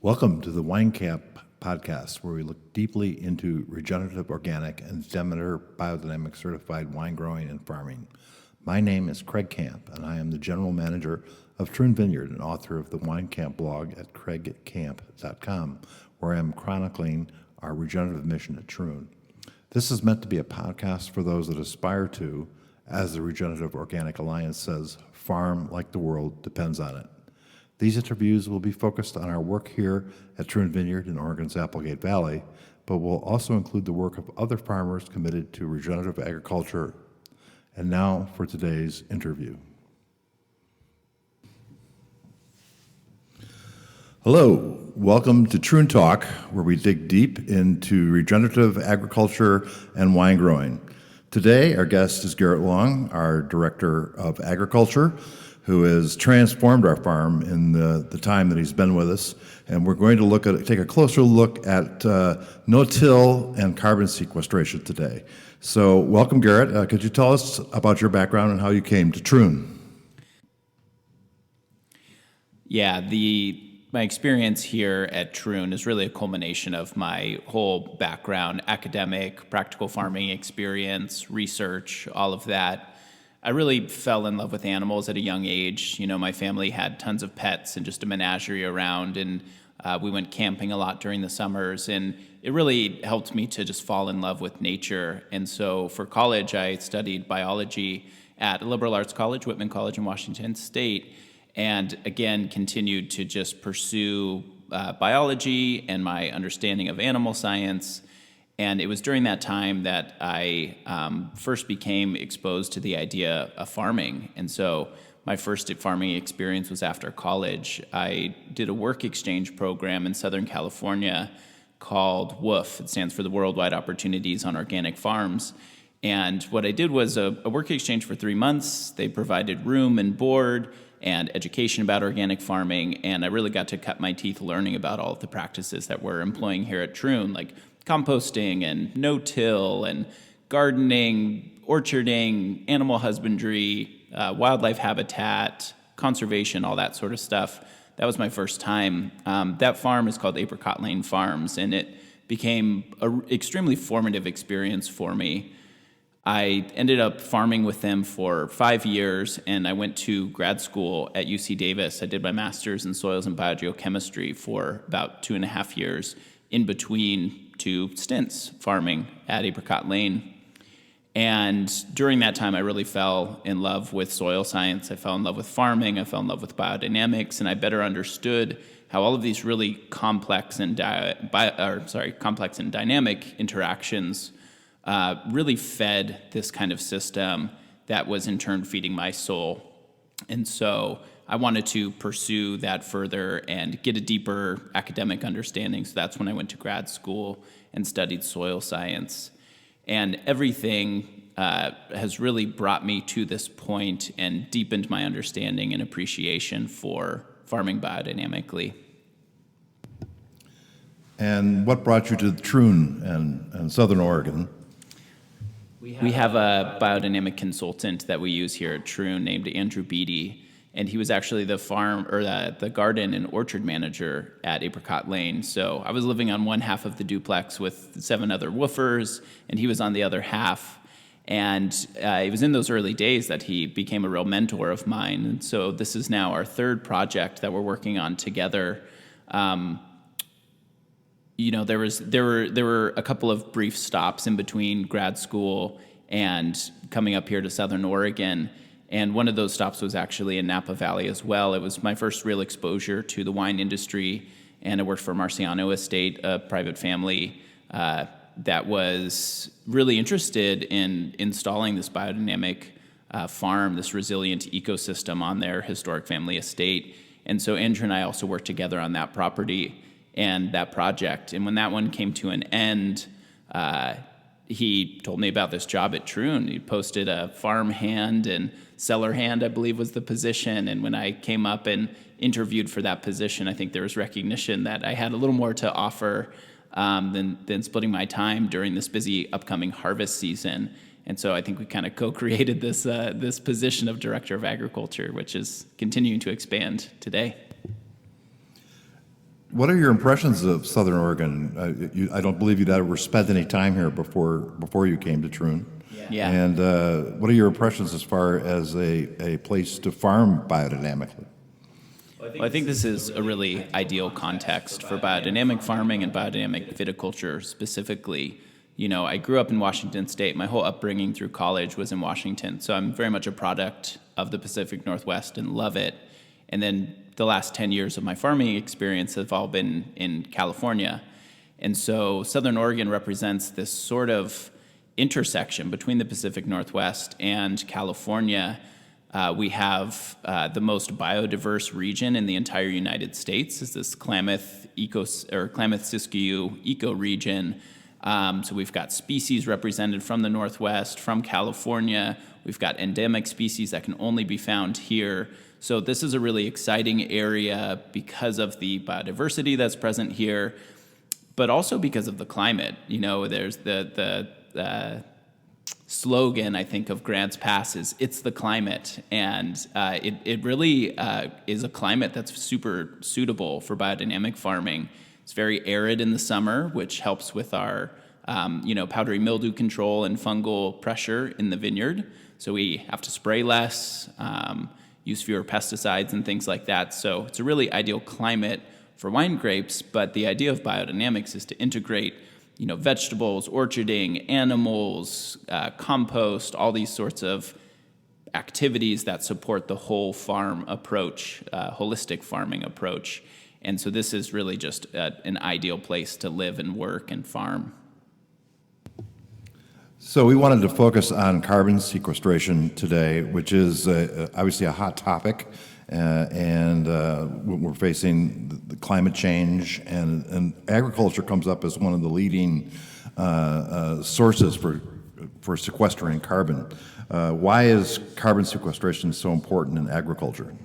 Welcome to the Wine Camp podcast, where we look deeply into regenerative, organic, and Demeter biodynamic certified wine growing and farming. My name is Craig Camp, and I am the general manager of Troon Vineyard and author of the Wine Camp blog at craigcamp.com, where I am chronicling our regenerative mission at Troon. This is meant to be a podcast for those that aspire to, as the Regenerative Organic Alliance says, farm like the world depends on it. These interviews will be focused on our work here at Troon Vineyard in Oregon's Applegate Valley, but will also include the work of other farmers committed to regenerative agriculture. And now for today's interview. Hello, welcome to Troon Talk, where we dig deep into regenerative agriculture and wine growing. Today, our guest is Garett Long, our Director of Agriculture, who has transformed our farm in the time that he's been with us. And we're going to take a closer look at no-till and carbon sequestration today. So welcome, Garett. Could you tell us about your background and how you came to Troon? Yeah, my experience here at Troon is really a culmination of my whole background, academic, practical farming experience, research, all of that. I really fell in love with animals at a young age. You know, my family had tons of pets and just a menagerie around, and we went camping a lot during the summers, and it really helped me to just fall in love with nature. And so for college, I studied biology at a liberal arts college, Whitman College in Washington State, and again, continued to just pursue biology and my understanding of animal science. And it was during that time that I first became exposed to the idea of farming. And so my first farming experience was after college. I did a work exchange program in Southern California called WOOF. It stands for the Worldwide Opportunities on Organic Farms. And what I did was a work exchange for 3 months. They provided room and board and education about organic farming. And I really got to cut my teeth learning about all of the practices that we're employing here at Troon, like composting and no-till and gardening, orcharding, animal husbandry, wildlife habitat, conservation, all that sort of stuff. That was my first time. That farm is called Apricot Lane Farms, and it became an extremely formative experience for me. I ended up farming with them for 5 years, and I went to grad school at UC Davis. I did my master's in soils and biogeochemistry for about 2.5 years in between 2 stints farming at Apricot Lane. And during that time, I really fell in love with soil science. I fell in love with farming. I fell in love with biodynamics, and I better understood how all of these really complex and dynamic interactions really fed this kind of system that was in turn feeding my soul. And so I wanted to pursue that further and get a deeper academic understanding. So that's when I went to grad school and studied soil science. And everything has really brought me to this point and deepened my understanding and appreciation for farming biodynamically. And what brought you to Troon and Southern Oregon? We have a biodynamic consultant that we use here at Troon named Andrew Beatty, and he was actually the garden and orchard manager at Apricot Lane. So I was living on one half of the duplex with 7 other woofers, and he was on the other half. And it was in those early days that he became a real mentor of mine. And so this is now our 3rd project that we're working on together. You know, there were a couple of brief stops in between grad school and coming up here to Southern Oregon. And one of those stops was actually in Napa Valley as well. It was my first real exposure to the wine industry, and I worked for Marciano Estate, a private family that was really interested in installing this biodynamic farm, this resilient ecosystem on their historic family estate. And so Andrew and I also worked together on that property and that project. And when that one came to an end, he told me about this job at Troon. He posted a farm hand and cellar hand, I believe was the position. And when I came up and interviewed for that position, I think there was recognition that I had a little more to offer than splitting my time during this busy upcoming harvest season. And so I think we kind of co-created this position of Director of Agriculture, which is continuing to expand today. What are your impressions of Southern Oregon? I don't believe you'd ever spent any time here before you came to Troon. Yeah. And what are your impressions as far as a place to farm biodynamically? Well, I think this is a really ideal context for biodynamic farming and biodynamic viticulture specifically. I grew up in Washington State. My whole upbringing through college was in Washington, so I'm very much a product of the Pacific Northwest and love it. And then the last 10 years of my farming experience have all been in California. And so Southern Oregon represents this sort of intersection between the Pacific Northwest and California. We have the most biodiverse region in the entire United States. Is this Klamath-Siskiyou ecoregion. So we've got species represented from the Northwest, from California. We've got endemic species that can only be found here. So this is a really exciting area because of the biodiversity that's present here, but also because of the climate. There's the slogan, I think, of Grants Pass is "It's the climate," and it really is a climate that's super suitable for biodynamic farming. It's very arid in the summer, which helps with our powdery mildew control and fungal pressure in the vineyard. So we have to spray less, use fewer pesticides and things like that. So it's a really ideal climate for wine grapes, but the idea of biodynamics is to integrate vegetables, orcharding, animals, compost, all these sorts of activities that support the whole farm approach, holistic farming approach. And so this is really just an ideal place to live and work and farm. So we wanted to focus on carbon sequestration today, which is obviously a hot topic, and we're facing the climate change, and agriculture comes up as one of the leading sources for sequestering carbon. Why is carbon sequestration so important in agriculture?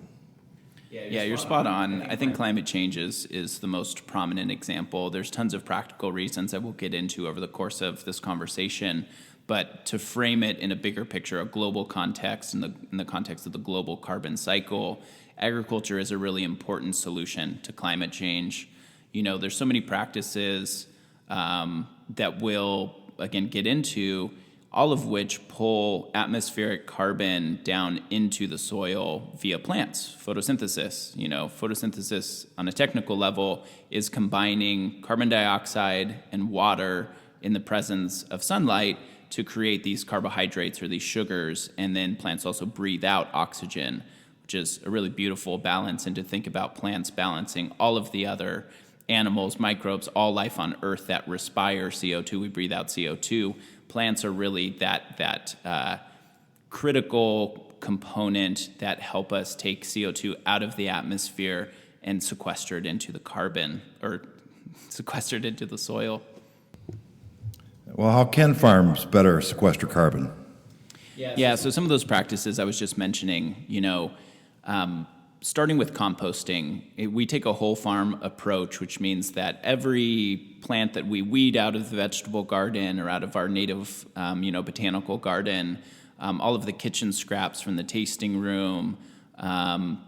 Yeah, you're spot on. I think climate change is the most prominent example. There's tons of practical reasons that we'll get into over the course of this conversation, but to frame it in a bigger picture, a global context, in the context of the global carbon cycle, agriculture is a really important solution to climate change. There's so many practices that we'll, again, get into, all of which pull atmospheric carbon down into the soil via plants, photosynthesis. Photosynthesis on a technical level is combining carbon dioxide and water in the presence of sunlight to create these carbohydrates or these sugars, and then plants also breathe out oxygen, which is a really beautiful balance, and to think about plants balancing all of the other animals, microbes, all life on Earth that respire CO2, we breathe out CO2. Plants are really that critical component that help us take CO2 out of the atmosphere and sequester it into the carbon, or sequester it into the soil. Well, how can farms better sequester carbon? Yeah, so some of those practices I was just mentioning, starting with composting, we take a whole farm approach, which means that every plant that we weed out of the vegetable garden or out of our native, botanical garden, all of the kitchen scraps from the tasting room,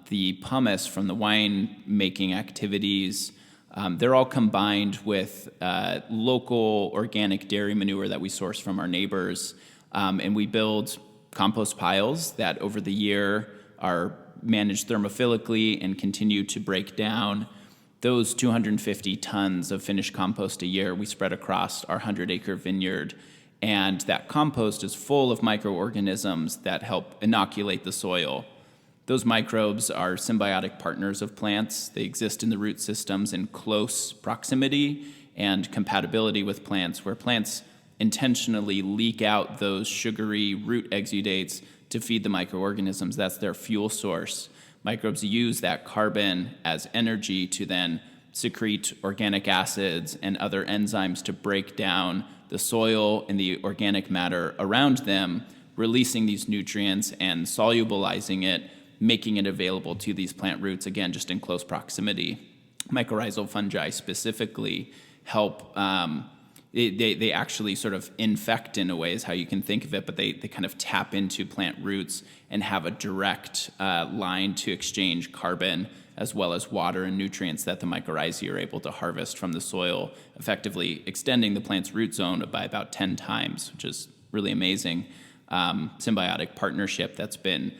the pumice from the wine making activities, they're all combined with local organic dairy manure that we source from our neighbors, and we build compost piles that over the year are managed thermophilically and continue to break down. Those 250 tons of finished compost a year we spread across our 100-acre vineyard, and that compost is full of microorganisms that help inoculate the soil. Those microbes are symbiotic partners of plants. They exist in the root systems in close proximity and compatibility with plants, where plants intentionally leak out those sugary root exudates to feed the microorganisms. That's their fuel source. Microbes use that carbon as energy to then secrete organic acids and other enzymes to break down the soil and the organic matter around them, releasing these nutrients and solubilizing it, making it available to these plant roots, again, just in close proximity. Mycorrhizal fungi specifically help, they actually sort of infect, in a way is how you can think of it, but they kind of tap into plant roots and have a direct line to exchange carbon as well as water and nutrients that the mycorrhizae are able to harvest from the soil, effectively extending the plant's root zone by about 10 times, which is really amazing symbiotic partnership that's been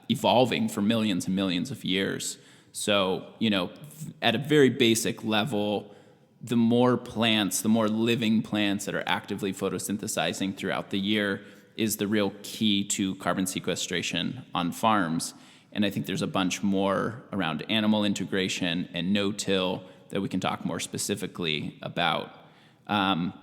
evolving for millions and millions of years. So, at a very basic level, the more plants, the more living plants that are actively photosynthesizing throughout the year is the real key to carbon sequestration on farms. And I think there's a bunch more around animal integration and no-till that we can talk more specifically about. Well,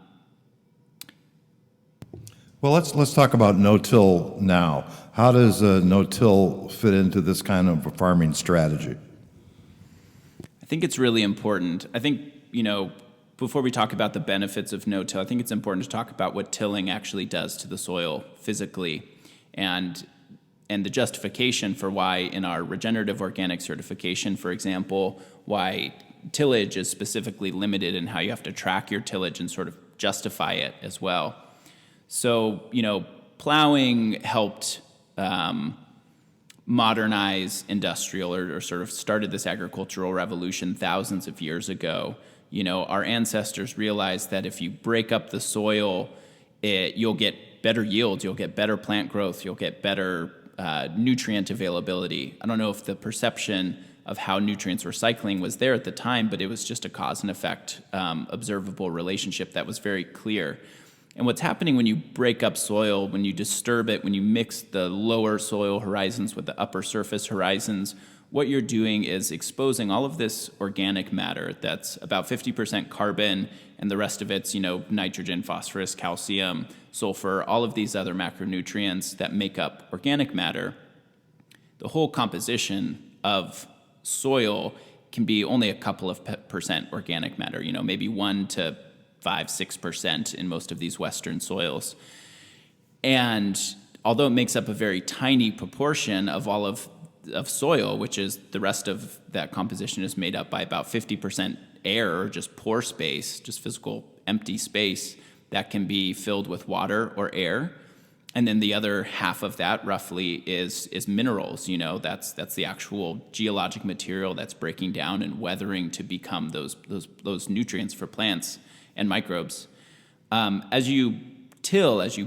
let's talk about no-till now. How does no-till fit into this kind of a farming strategy? I think it's really important. I think, before we talk about the benefits of no-till, I think it's important to talk about what tilling actually does to the soil physically, and the justification for why in our regenerative organic certification, for example, why tillage is specifically limited and how you have to track your tillage and sort of justify it as well. So, plowing helped modernize industrial or sort of started this agricultural revolution thousands of years ago. Our ancestors realized that if you break up the soil, you'll get better yields, you'll get better plant growth, you'll get better nutrient availability. I don't know if the perception of how nutrients were cycling was there at the time, but it was just a cause and effect observable relationship that was very clear. And what's happening when you break up soil, when you disturb it, when you mix the lower soil horizons with the upper surface horizons, what you're doing is exposing all of this organic matter that's about 50% carbon, and the rest of it's, nitrogen, phosphorus, calcium, sulfur, all of these other macronutrients that make up organic matter. The whole composition of soil can be only a couple of percent organic matter, maybe 1 to 5-6% in most of these Western soils. And although it makes up a very tiny proportion of all of soil, which is the rest of that composition is made up by about 50% air, or just pore space, just physical empty space that can be filled with water or air. And then the other half of that roughly is minerals. That's the actual geologic material that's breaking down and weathering to become those nutrients for plants and microbes. As you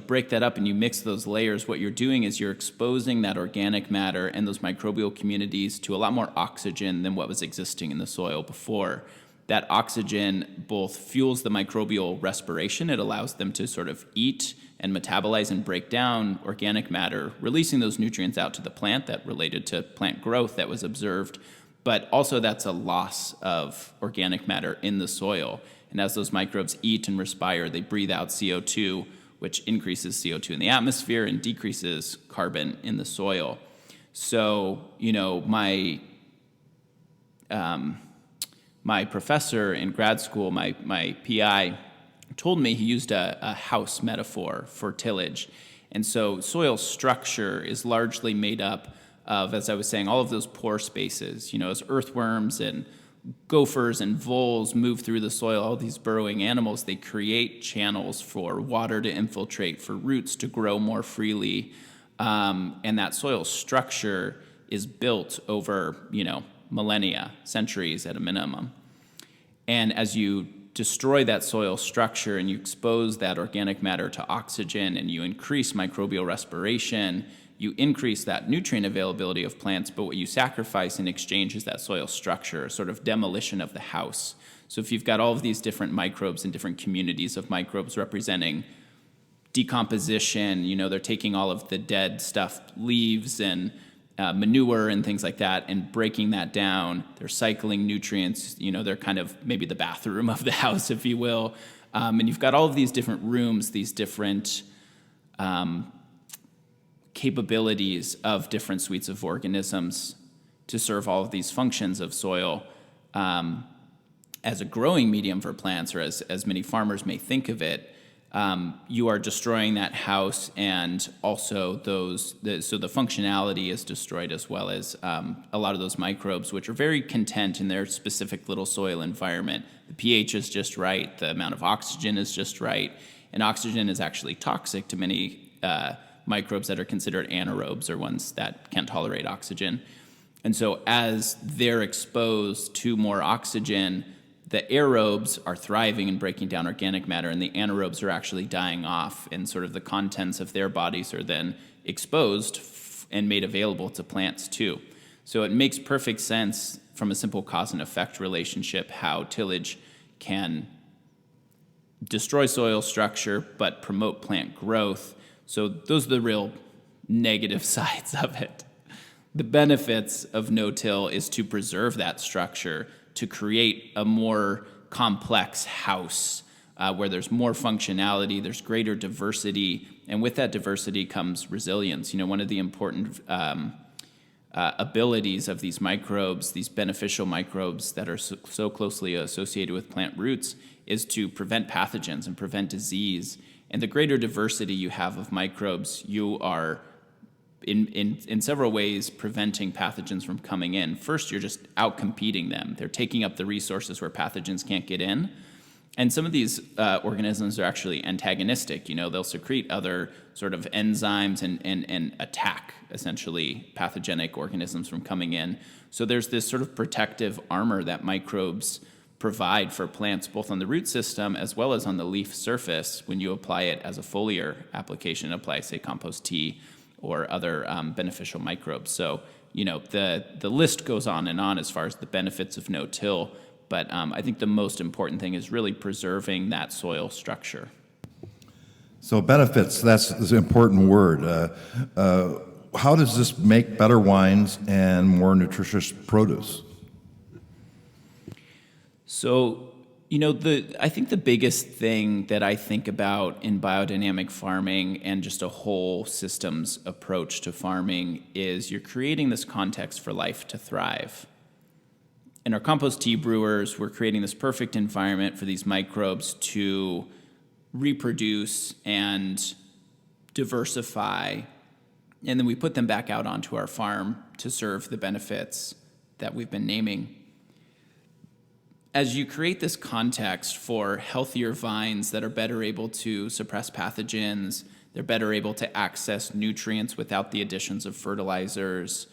break that up and you mix those layers, what you're doing is you're exposing that organic matter and those microbial communities to a lot more oxygen than what was existing in the soil before. That oxygen both fuels the microbial respiration, it allows them to sort of eat and metabolize and break down organic matter, releasing those nutrients out to the plant that related to plant growth that was observed, but also that's a loss of organic matter in the soil. And as those microbes eat and respire, they breathe out CO2, which increases CO2 in the atmosphere and decreases carbon in the soil. So, my professor in grad school, my PI, told me he used a house metaphor for tillage. And so soil structure is largely made up of, as I was saying, all of those pore spaces. As earthworms and gophers and voles move through the soil, all these burrowing animals, they create channels for water to infiltrate, for roots to grow more freely. And that soil structure is built over, millennia, centuries at a minimum. And as you destroy that soil structure and you expose that organic matter to oxygen and you increase microbial respiration, you increase that nutrient availability of plants, but what you sacrifice in exchange is that soil structure, a sort of demolition of the house. So if you've got all of these different microbes and different communities of microbes representing decomposition, they're taking all of the dead stuff, leaves and manure and things like that, and breaking that down. They're cycling nutrients, they're kind of maybe the bathroom of the house, if you will. And you've got all of these different rooms, these different capabilities of different suites of organisms to serve all of these functions of soil as a growing medium for plants, or as many farmers may think of it. You are destroying that house, and also so the functionality is destroyed, as well as a lot of those microbes, which are very content in their specific little soil environment. The pH is just right, the amount of oxygen is just right, and oxygen is actually toxic to many microbes that are considered anaerobes, or ones that can't tolerate oxygen. And so as they're exposed to more oxygen, the aerobes are thriving and breaking down organic matter, and the anaerobes are actually dying off, and sort of the contents of their bodies are then exposed and made available to plants too. So it makes perfect sense from a simple cause and effect relationship how tillage can destroy soil structure but promote plant growth. So those are the real negative sides of it. The benefits of no-till is to preserve that structure, to create a more complex house where there's more functionality, there's greater diversity, and with that diversity comes resilience. One of the important abilities of these microbes, these beneficial microbes that are so closely associated with plant roots, is to prevent pathogens and prevent disease. And the greater diversity you have of microbes, you are in several ways preventing pathogens from coming in. First, you're just outcompeting them. They're taking up the resources where pathogens can't get in. And some of these organisms are actually antagonistic. They'll secrete other sort of enzymes and attack, essentially, pathogenic organisms from coming in. So there's this sort of protective armor that microbes provide for plants, both on the root system as well as on the leaf surface when you apply it as a foliar application, apply, say, compost tea or other beneficial microbes. So, the list goes on and on as far as the benefits of no-till, but I think the most important thing is really preserving that soil structure. So benefits, that's an important word. How does this make better wines and more nutritious produce? So, I think the biggest thing that I think about in biodynamic farming and just a whole systems approach to farming is you're creating this context for life to thrive. In our compost tea brewers, we're creating this perfect environment for these microbes to reproduce and diversify, and then we put them back out onto our farm to serve the benefits that we've been naming. As you create this context for healthier vines that are better able to suppress pathogens, they're better able to access nutrients without the additions of fertilizers,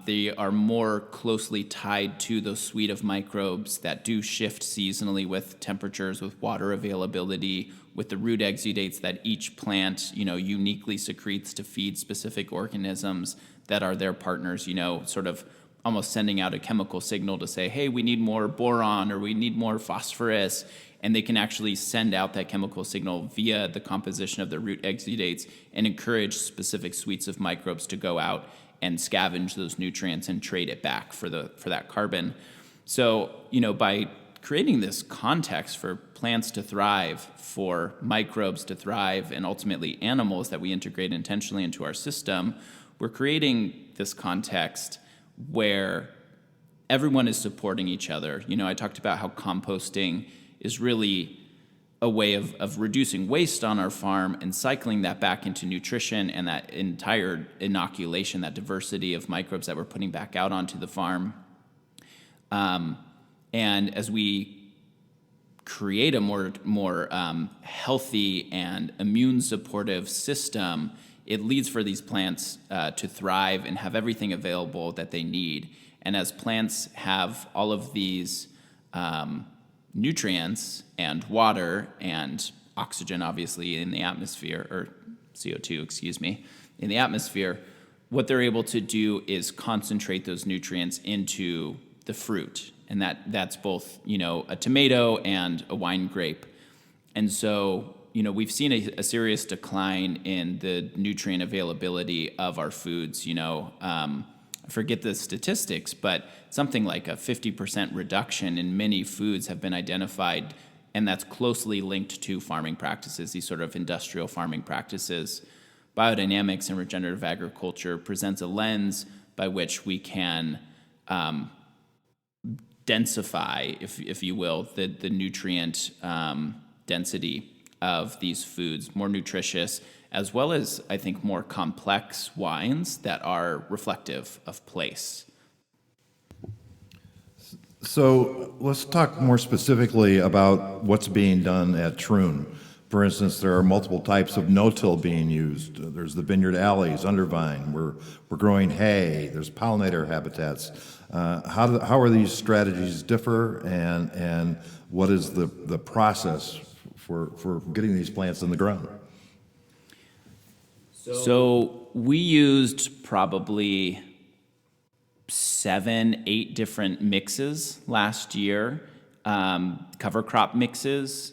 they are more closely tied to those suite of microbes that do shift seasonally with temperatures, with water availability, with the root exudates that each plant, uniquely secretes to feed specific organisms that are their partners, sort of almost sending out a chemical signal to say, hey, we need more boron or we need more phosphorus. And they can actually send out that chemical signal via the composition of the root exudates and encourage specific suites of microbes to go out and scavenge those nutrients and trade it back for that carbon. So, by creating this context for plants to thrive, for microbes to thrive, and ultimately animals that we integrate intentionally into our system, we're creating this context where everyone is supporting each other. I talked about how composting is really a way of reducing waste on our farm and cycling that back into nutrition and that entire inoculation, that diversity of microbes that we're putting back out onto the farm. And as we create a more healthy and immune supportive system, it leads for these plants to thrive and have everything available that they need. And as plants have all of these nutrients and water and oxygen, obviously, in the atmosphere, or CO2, in the atmosphere, what they're able to do is concentrate those nutrients into the fruit. And that's both, a tomato and a wine grape. And so, we've seen a serious decline in the nutrient availability of our foods. I forget the statistics, but something like a 50% reduction in many foods have been identified, and that's closely linked to farming practices, these sort of industrial farming practices. Biodynamics and regenerative agriculture presents a lens by which we can densify, if you will, the nutrient density of these foods, more nutritious, as well as, I think, more complex wines that are reflective of place. So let's talk more specifically about what's being done at Troon. For instance, there are multiple types of no-till being used. There's the vineyard alleys, undervine. We're growing hay. There's pollinator habitats. How are these strategies differ, and what is the process for getting these plants in the ground? So we used probably 7, 8 different mixes last year, cover crop mixes.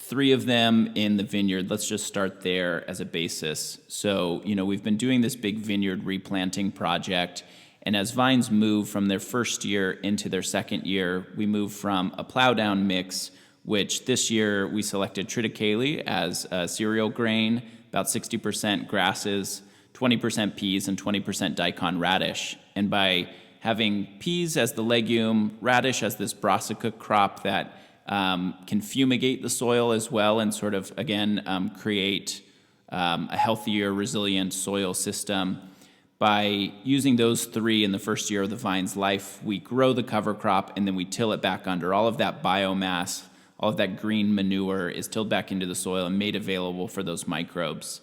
3 of them in the vineyard. Let's just start there as a basis. So, we've been doing this big vineyard replanting project, and as vines move from their first year into their second year, we move from a plow down mix, which this year we selected triticale as a cereal grain, about 60% grasses, 20% peas, and 20% daikon radish. And by having peas as the legume, radish as this brassica crop that can fumigate the soil as well and sort of, again, create a healthier, resilient soil system. By using those 3 in the first year of the vine's life, we grow the cover crop and then we till it back under. All of that biomass, all of that green manure is tilled back into the soil and made available for those microbes.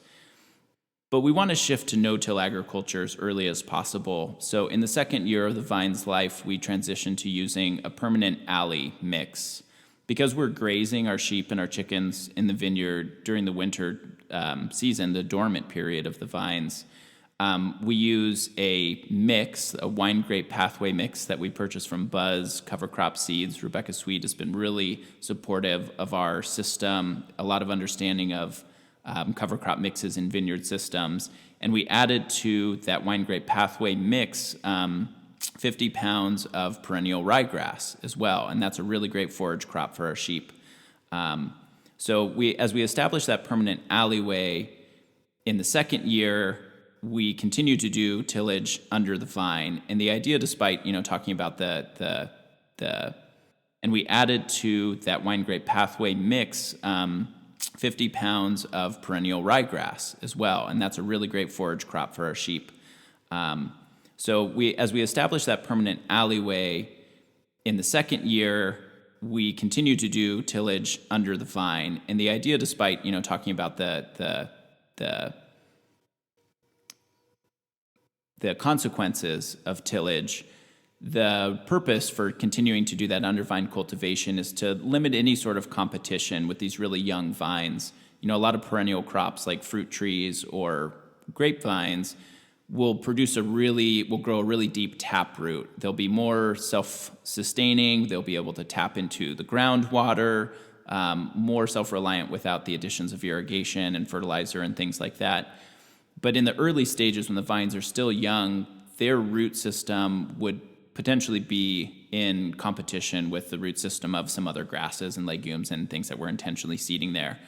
But we want to shift to no-till agriculture as early as possible. So in the second year of the vine's life, we transitioned to using a permanent alley mix. Because we're grazing our sheep and our chickens in the vineyard during the winter season, the dormant period of the vines, we use a mix, a wine grape pathway mix that we purchased from Buzz Cover Crop Seeds. Rebecca Sweet has been really supportive of our system, a lot of understanding of cover crop mixes in vineyard systems. And we added to that wine grape pathway mix 50 pounds of perennial ryegrass as well, and that's a really great forage crop for our sheep. So as we established that permanent alleyway, in the second year, we continue to do tillage under the vine, and the idea, despite talking about and we added to that wine grape pathway mix 50 pounds of perennial ryegrass as well, and that's a really great forage crop for our sheep. So as we established that permanent alleyway, in the second year, we continue to do tillage under the vine, and the idea, despite talking about the consequences of tillage, the purpose for continuing to do that under vine cultivation is to limit any sort of competition with these really young vines. A lot of perennial crops like fruit trees or grapevines will grow a really deep taproot. They'll be more self-sustaining. They'll be able to tap into the groundwater, more self-reliant without the additions of irrigation and fertilizer and things like that. But in the early stages, when the vines are still young, their root system would potentially be in competition with the root system of some other grasses and legumes and things that we're intentionally seeding there.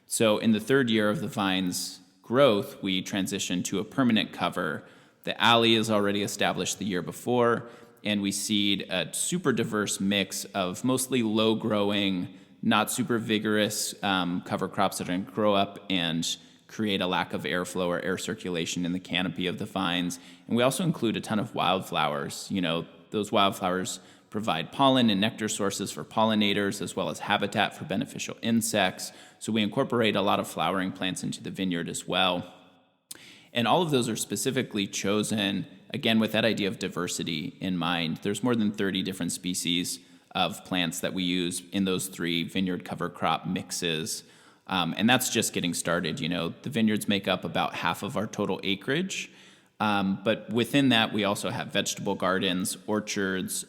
So in the third year of the vine's growth, we transition to a permanent cover. The alley is already established the year before, and we seed a super diverse mix of mostly low-growing, not super vigorous cover crops that are going to grow up and create a lack of airflow or air circulation in the canopy of the vines. And we also include a ton of wildflowers. Those wildflowers provide pollen and nectar sources for pollinators, as well as habitat for beneficial insects. So we incorporate a lot of flowering plants into the vineyard as well. And all of those are specifically chosen, again, with that idea of diversity in mind. There's more than 30 different species of plants that we use in those 3 vineyard cover crop mixes. And that's just getting started. The vineyards make up about half of our total acreage. But within that, we also have vegetable gardens, orchards,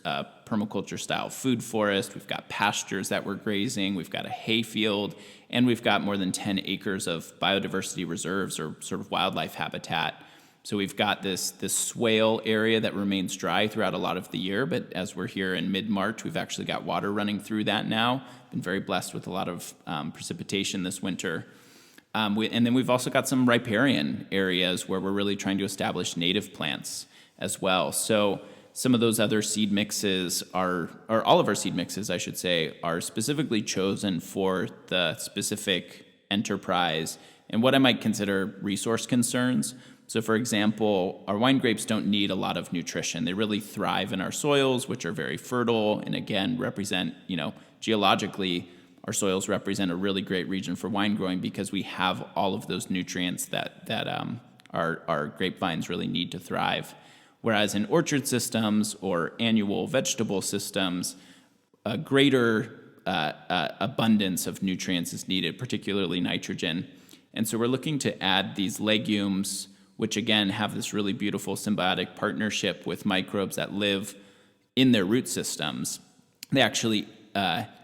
permaculture-style food forest. We've got pastures that we're grazing. We've got a hay field. And we've got more than 10 acres of biodiversity reserves or sort of wildlife habitat. So we've got this swale area that remains dry throughout a lot of the year. But as we're here in mid-March, we've actually got water running through that now. Been very blessed with a lot of precipitation this winter. And then we've also got some riparian areas where we're really trying to establish native plants as well. So some of those other seed mixes or all of our seed mixes, I should say, are specifically chosen for the specific enterprise and what I might consider resource concerns. So for example, our wine grapes don't need a lot of nutrition. They really thrive in our soils, which are very fertile and again represent, geologically our soils represent a really great region for wine growing because we have all of those nutrients that our grapevines really need to thrive. Whereas in orchard systems or annual vegetable systems, a greater abundance of nutrients is needed, particularly nitrogen. And so we're looking to add these legumes, which again have this really beautiful symbiotic partnership with microbes that live in their root systems. They actually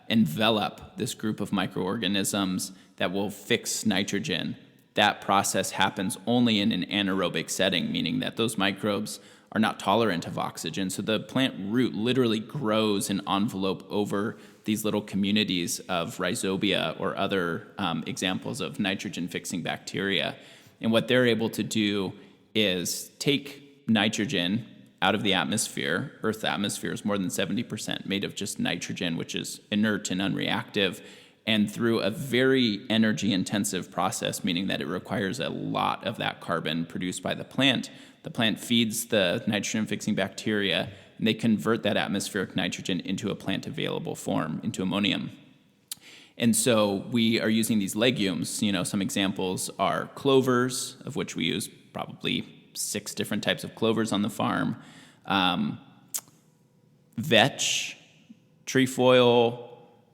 envelop this group of microorganisms that will fix nitrogen. That process happens only in an anaerobic setting, meaning that those microbes are not tolerant of oxygen. So the plant root literally grows an envelope over these little communities of rhizobia or other examples of nitrogen-fixing bacteria. And what they're able to do is take nitrogen out of the atmosphere. Earth's atmosphere is more than 70% made of just nitrogen, which is inert and unreactive. And through a very energy-intensive process, meaning that it requires a lot of that carbon produced by the plant feeds the nitrogen-fixing bacteria, and they convert that atmospheric nitrogen into a plant-available form, into ammonium. And so we are using these legumes. Some examples are clovers, of which we use probably 6 different types of clovers on the farm, vetch, trefoil,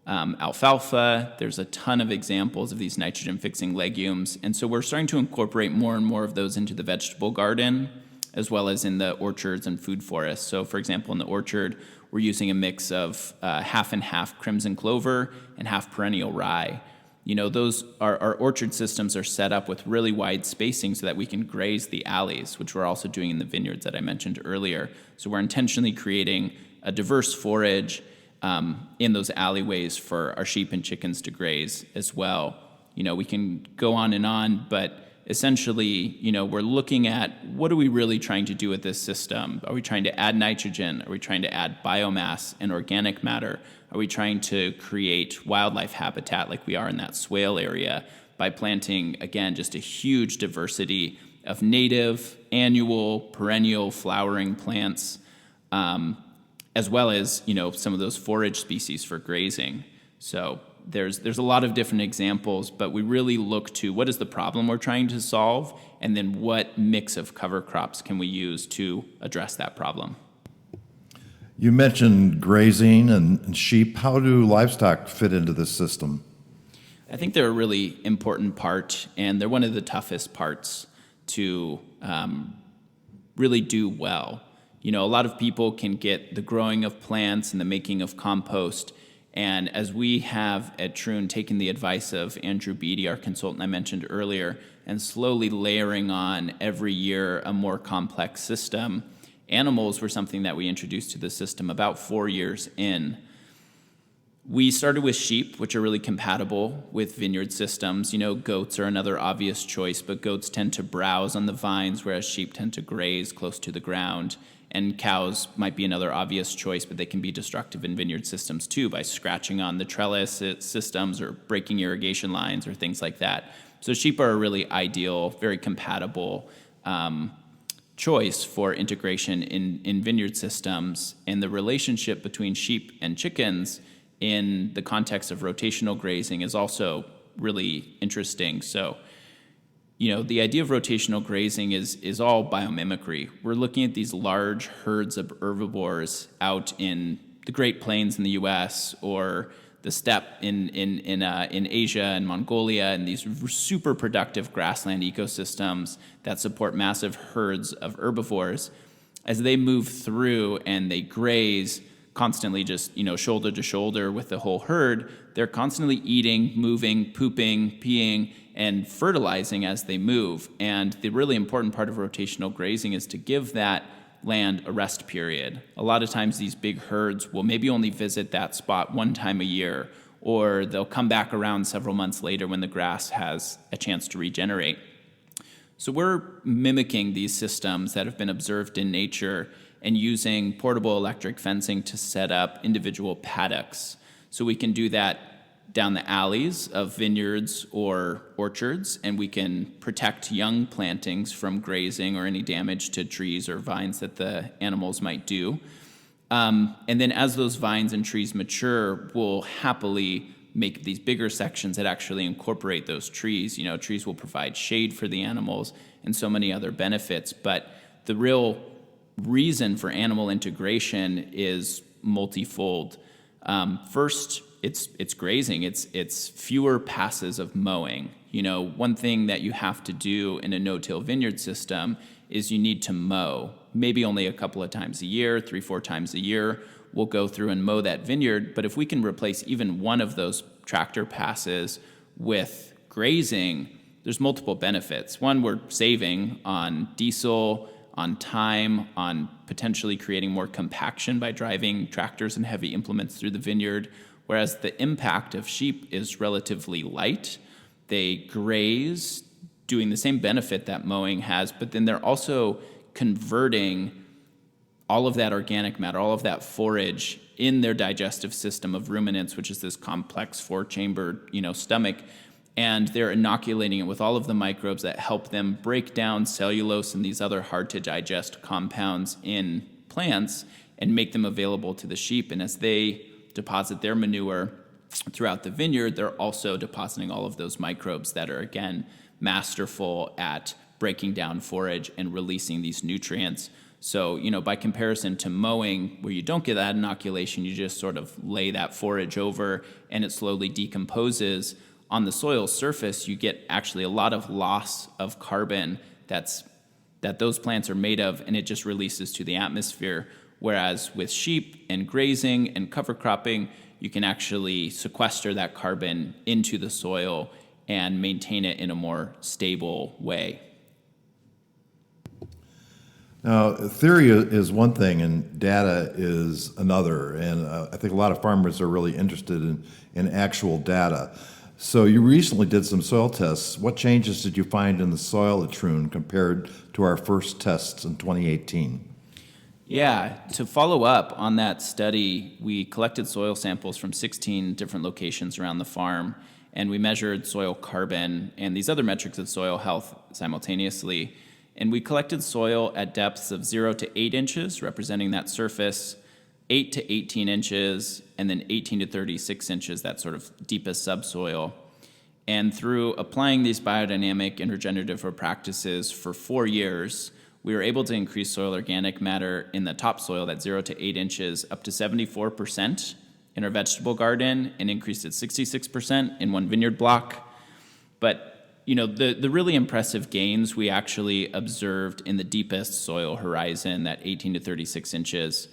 alfalfa. There's a ton of examples of these nitrogen-fixing legumes. And so we're starting to incorporate more and more of those into the vegetable garden, as well as in the orchards and food forests. So, for example, in the orchard, we're using a mix of half and half crimson clover and half perennial rye. Our orchard systems are set up with really wide spacing so that we can graze the alleys, which we're also doing in the vineyards that I mentioned earlier. So we're intentionally creating a diverse forage in those alleyways for our sheep and chickens to graze as well. We can go on, but essentially, we're looking at what are we really trying to do with this system? Are we trying to add nitrogen? Are we trying to add biomass and organic matter? Are we trying to create wildlife habitat like we are in that swale area by planting, again, just a huge diversity of native, annual, perennial flowering plants, as well as, some of those forage species for grazing. So there's a lot of different examples, but we really look to what is the problem we're trying to solve, and then what mix of cover crops can we use to address that problem. You mentioned grazing and sheep. How do livestock fit into this system? I think they're a really important part, and they're one of the toughest parts to really do well. A lot of people can get the growing of plants and the making of compost. And as we have at Troon taken the advice of Andrew Beatty, our consultant I mentioned earlier, and slowly layering on every year a more complex system, animals were something that we introduced to the system about 4 years in. We started with sheep, which are really compatible with vineyard systems. Goats are another obvious choice, but goats tend to browse on the vines, whereas sheep tend to graze close to the ground. And cows might be another obvious choice, but they can be destructive in vineyard systems too by scratching on the trellis systems or breaking irrigation lines or things like that. So sheep are a really ideal, very compatible choice for integration in vineyard systems. And the relationship between sheep and chickens in the context of rotational grazing is also really interesting. So the idea of rotational grazing is all biomimicry. We're looking at these large herds of herbivores out in the Great Plains in the U.S. or the steppe in Asia and Mongolia, and these super productive grassland ecosystems that support massive herds of herbivores. As they move through and they graze constantly, just shoulder to shoulder with the whole herd, they're constantly eating, moving, pooping, peeing, and fertilizing as they move. And the really important part of rotational grazing is to give that land a rest period. A lot of times these big herds will maybe only visit that spot one time a year, or they'll come back around several months later when the grass has a chance to regenerate. So we're mimicking these systems that have been observed in nature and using portable electric fencing to set up individual paddocks. So we can do that down the alleys of vineyards or orchards, and we can protect young plantings from grazing or any damage to trees or vines that the animals might do. And then as those vines and trees mature, we'll happily make these bigger sections that actually incorporate those trees. Trees will provide shade for the animals and so many other benefits. But the real reason for animal integration is multifold. First, it's grazing. It's fewer passes of mowing. One thing that you have to do in a no-till vineyard system is you need to mow, maybe only a couple of times a year, 3-4 times a year. We'll go through and mow that vineyard. But if we can replace even one of those tractor passes with grazing, there's multiple benefits. One, we're saving on diesel, on time, on potentially creating more compaction by driving tractors and heavy implements through the vineyard, whereas the impact of sheep is relatively light. They graze, doing the same benefit that mowing has, but then they're also converting all of that organic matter, all of that forage in their digestive system of ruminants, which is this complex four-chambered, stomach, and they're inoculating it with all of the microbes that help them break down cellulose and these other hard-to-digest compounds in plants and make them available to the sheep. And as they deposit their manure throughout the vineyard, they're also depositing all of those microbes that are, again, masterful at breaking down forage and releasing these nutrients. So, by comparison to mowing, where you don't get that inoculation, you just sort of lay that forage over and it slowly decomposes. On the soil surface, you get actually a lot of loss of carbon that those plants are made of, and it just releases to the atmosphere. Whereas with sheep and grazing and cover cropping, you can actually sequester that carbon into the soil and maintain it in a more stable way. Now, theory is one thing and data is another, and I think a lot of farmers are really interested in actual data. So you recently did some soil tests. What changes did you find in the soil at Troon compared to our first tests in 2018? Yeah, to follow up on that study, we collected soil samples from 16 different locations around the farm, and we measured soil carbon and these other metrics of soil health simultaneously. And we collected soil at depths of 0 to 8 inches, representing that surface, 8 to 18 inches, and then 18 to 36 inches, that sort of deepest subsoil. And through applying these biodynamic and regenerative practices for 4 years, we were able to increase soil organic matter in the topsoil, that 0 to 8 inches, up to 74% in our vegetable garden, and increased it 66% in one vineyard block. But the really impressive gains we actually observed in the deepest soil horizon, that 18 to 36 inches.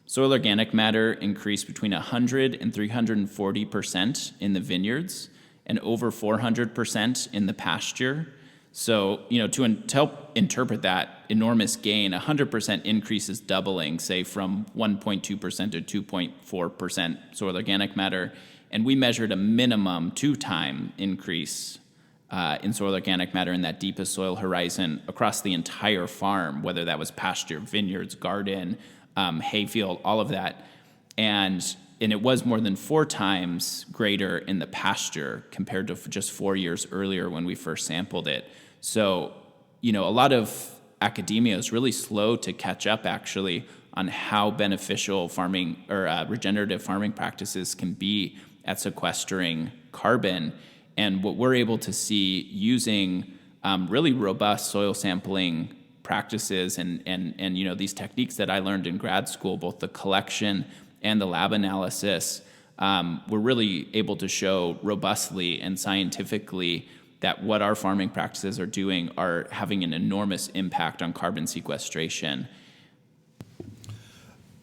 Soil organic matter increased between 100 and 340% in the vineyards and over 400% in the pasture. So, to help interpret that enormous gain, 100% increase is doubling, say, from 1.2% to 2.4% soil organic matter. And we measured a minimum 2-time increase in soil organic matter in that deepest soil horizon across the entire farm, whether that was pasture, vineyards, garden, hayfield, all of that. And it was more than 4 times greater in the pasture compared to just 4 years earlier when we first sampled it. So, a lot of academia is really slow to catch up, actually, on how beneficial farming or regenerative farming practices can be at sequestering carbon. And what we're able to see using really robust soil sampling practices and these techniques that I learned in grad school, both the collection and the lab analysis, we're really able to show robustly and scientifically that what our farming practices are doing are having an enormous impact on carbon sequestration.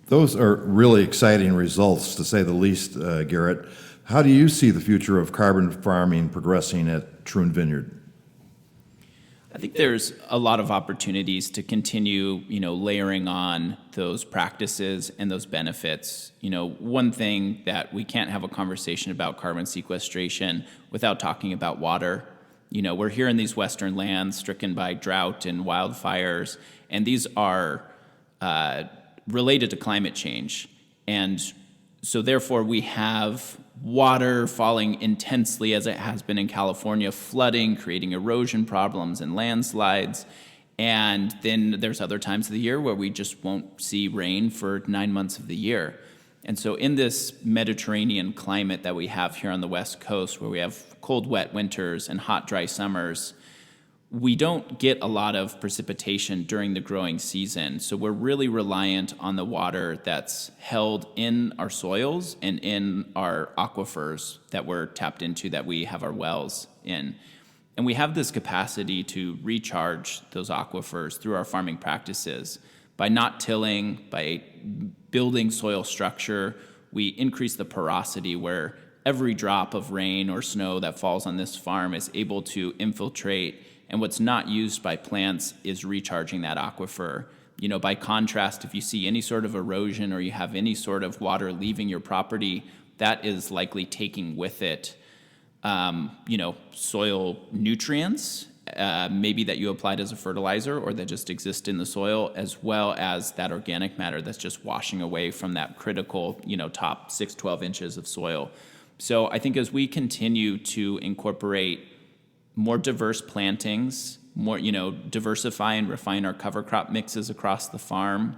Those are really exciting results, to say the least, Garett. How do you see the future of carbon farming progressing at Troon Vineyard? I think there's a lot of opportunities to continue, layering on those practices and those benefits. One thing that we can't have a conversation about carbon sequestration without talking about water. We're here in these western lands stricken by drought and wildfires, and these are related to climate change. And so therefore we have water falling intensely, as it has been in California, flooding, creating erosion problems and landslides. And then there's other times of the year where we just won't see rain for 9 months of the year. And so in this Mediterranean climate that we have here on the West Coast, where we have cold, wet winters and hot, dry summers, we don't get a lot of precipitation during the growing season. So we're really reliant on the water that's held in our soils and in our aquifers that we're tapped into, that we have our wells in. And we have this capacity to recharge those aquifers through our farming practices. By not tilling, by building soil structure, we increase the porosity where every drop of rain or snow that falls on this farm is able to infiltrate, and what's not used by plants is recharging that aquifer. By contrast, if you see any sort of erosion or you have any sort of water leaving your property, that is likely taking with it soil nutrients, maybe that you applied as a fertilizer or that just exist in the soil, as well as that organic matter that's just washing away from that critical, top 12 inches of soil. So I think as we continue to incorporate more diverse plantings, more, diversify and refine our cover crop mixes across the farm,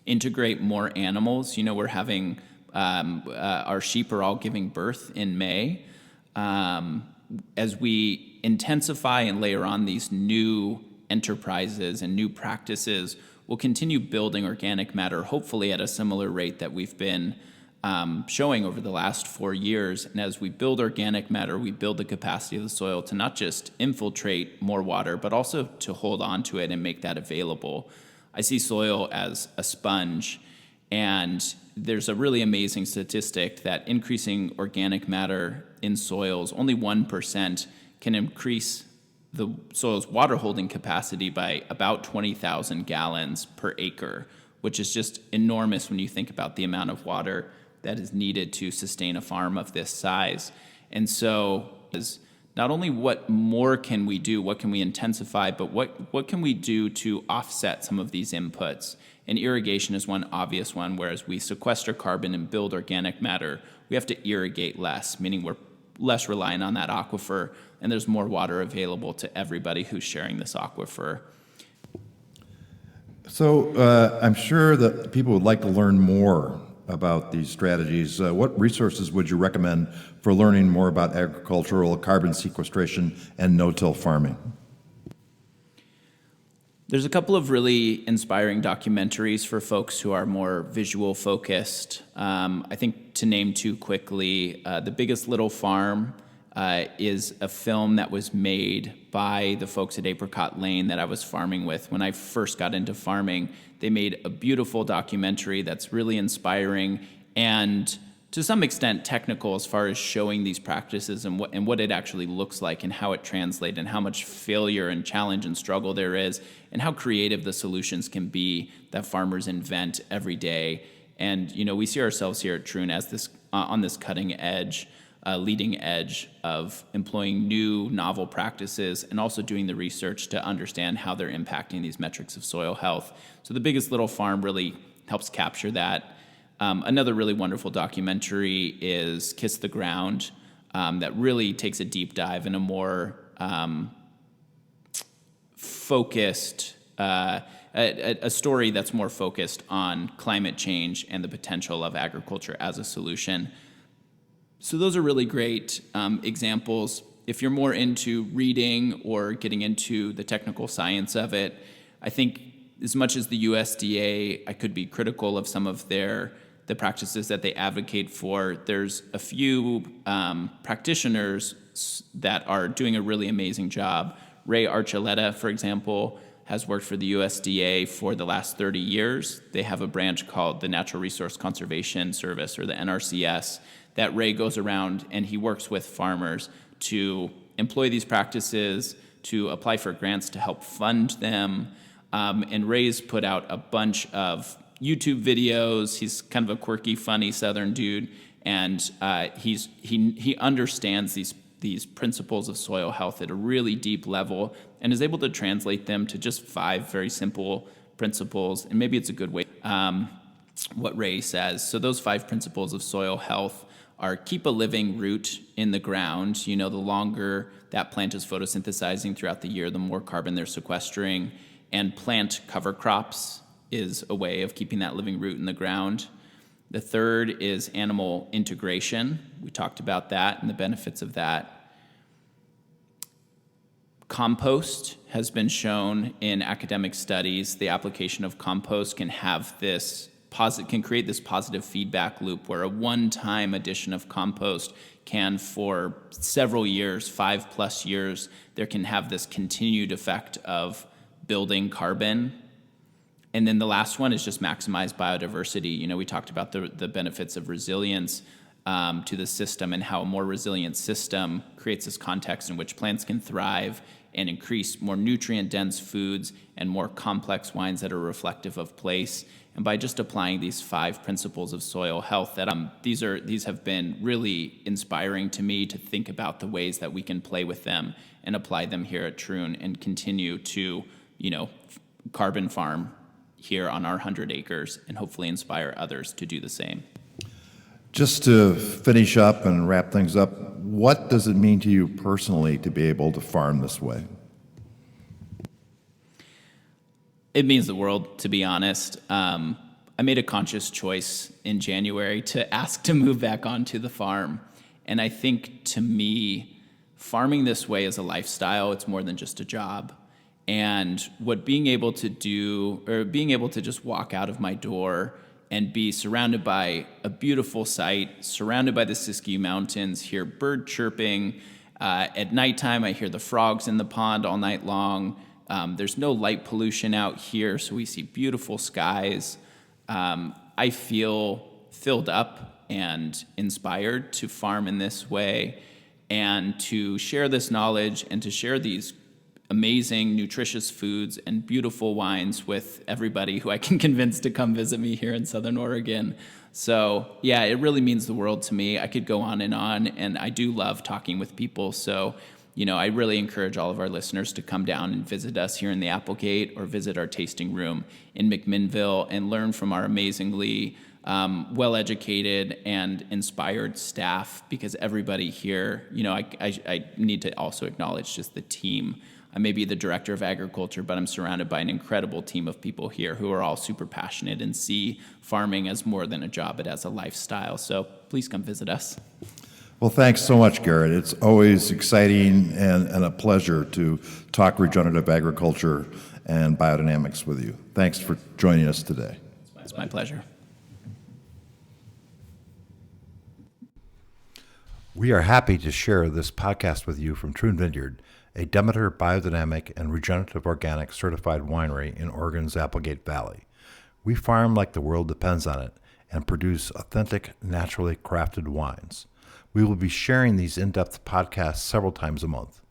integrate more animals. We're having, our sheep are all giving birth in May. As we intensify and layer on these new enterprises and new practices, we'll continue building organic matter, hopefully at a similar rate that we've been showing over the last 4 years. And as we build organic matter, we build the capacity of the soil to not just infiltrate more water, but also to hold on to it and make that available. I see soil as a sponge, and there's a really amazing statistic that increasing organic matter in soils, only 1%, can increase the soil's water holding capacity by about 20,000 gallons per acre, which is just enormous when you think about the amount of water that is needed to sustain a farm of this size. And so is not only what more can we do, what can we intensify, but what can we do to offset some of these inputs? And irrigation is one obvious one, whereas we sequester carbon and build organic matter, we have to irrigate less, meaning we're less reliant on that aquifer, and there's more water available to everybody who's sharing this aquifer. So I'm sure that people would like to learn more about these strategies. What resources would you recommend for learning more about agricultural carbon sequestration and no-till farming? There's a couple of really inspiring documentaries for folks who are more visual focused. I think to name two quickly, The Biggest Little Farm is a film that was made by the folks at Apricot Lane that I was farming with. When I first got into farming, they made a beautiful documentary that's really inspiring and to some extent technical as far as showing these practices and what it actually looks like and how it translates and how much failure and challenge and struggle there is and how creative the solutions can be that farmers invent every day. And we see ourselves here at Troon as this on this cutting edge, leading edge of employing new novel practices and also doing the research to understand how they're impacting these metrics of soil health. So The Biggest Little Farm really helps capture that. Another really wonderful documentary is Kiss the Ground, that really takes a deep dive in a more focused, a story that's more focused on climate change and the potential of agriculture as a solution. So those are really great examples. If you're more into reading or getting into the technical science of it, I think as much as the USDA, I could be critical of some of the practices that they advocate for. There's a few practitioners that are doing a really amazing job. Ray Archuleta, for example, has worked for the USDA for the last 30 years. They have a branch called the Natural Resource Conservation Service, or the NRCS, that Ray goes around and he works with farmers to employ these practices, to apply for grants to help fund them. And Ray's put out a bunch of YouTube videos. He's kind of a quirky, funny Southern dude, and he understands these principles of soil health at a really deep level and is able to translate them to just 5 very simple principles. And maybe it's a good way what Ray says. So those 5 principles of soil health are: keep a living root in the ground. The longer that plant is photosynthesizing throughout the year, the more carbon they're sequestering. And plant cover crops is a way of keeping that living root in the ground. The third is animal integration. We talked about that and the benefits of that. Compost has been shown in academic studies. The application of compost can have this can create this positive feedback loop where a one-time addition of compost can, for several years, 5+ years, there can have this continued effect of building carbon. And then the last one is just maximize biodiversity. You know, we talked about the benefits of resilience to the system and how a more resilient system creates this context in which plants can thrive and increase more nutrient-dense foods and more complex wines that are reflective of place. And by just applying these 5 principles of soil health, that these have been really inspiring to me to think about the ways that we can play with them and apply them here at Troon and continue to, carbon farm here on our 100 acres and hopefully inspire others to do the same. Just to finish up and wrap things up, what does it mean to you personally to be able to farm this way? It means the world, to be honest. I made a conscious choice in January to ask to move back onto the farm. And I think, to me, farming this way is a lifestyle. It's more than just a job. And what being able to do, or being able to just walk out of my door and be surrounded by a beautiful site, surrounded by the Siskiyou Mountains, hear bird chirping. At nighttime, I hear the frogs in the pond all night long. There's no light pollution out here, so we see beautiful skies. I feel filled up and inspired to farm in this way and to share this knowledge and to share these amazing, nutritious foods and beautiful wines with everybody who I can convince to come visit me here in Southern Oregon. So, yeah, it really means the world to me. I could go on, and I do love talking with people. So, I really encourage all of our listeners to come down and visit us here in the Applegate or visit our tasting room in McMinnville and learn from our amazingly well-educated and inspired staff, because everybody here, I need to also acknowledge just the team. I may be the director of agriculture, but I'm surrounded by an incredible team of people here who are all super passionate and see farming as more than a job, but as a lifestyle. So please come visit us. Well, thanks so much, Garett. It's always exciting and a pleasure to talk regenerative agriculture and biodynamics with you. Thanks for joining us today. It's my pleasure. We are happy to share this podcast with you from Troon Vineyard, a Demeter biodynamic and regenerative organic certified winery in Oregon's Applegate Valley. We farm like the world depends on it and produce authentic, naturally crafted wines. We will be sharing these in-depth podcasts several times a month.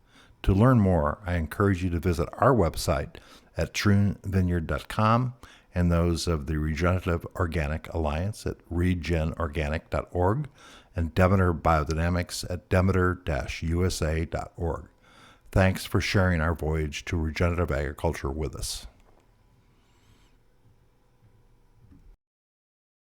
To learn more, I encourage you to visit our website at troonvineyard.com and those of the Regenerative Organic Alliance at regenorganic.org and Demeter Biodynamics at demeter-usa.org. Thanks for sharing our voyage to regenerative agriculture with us.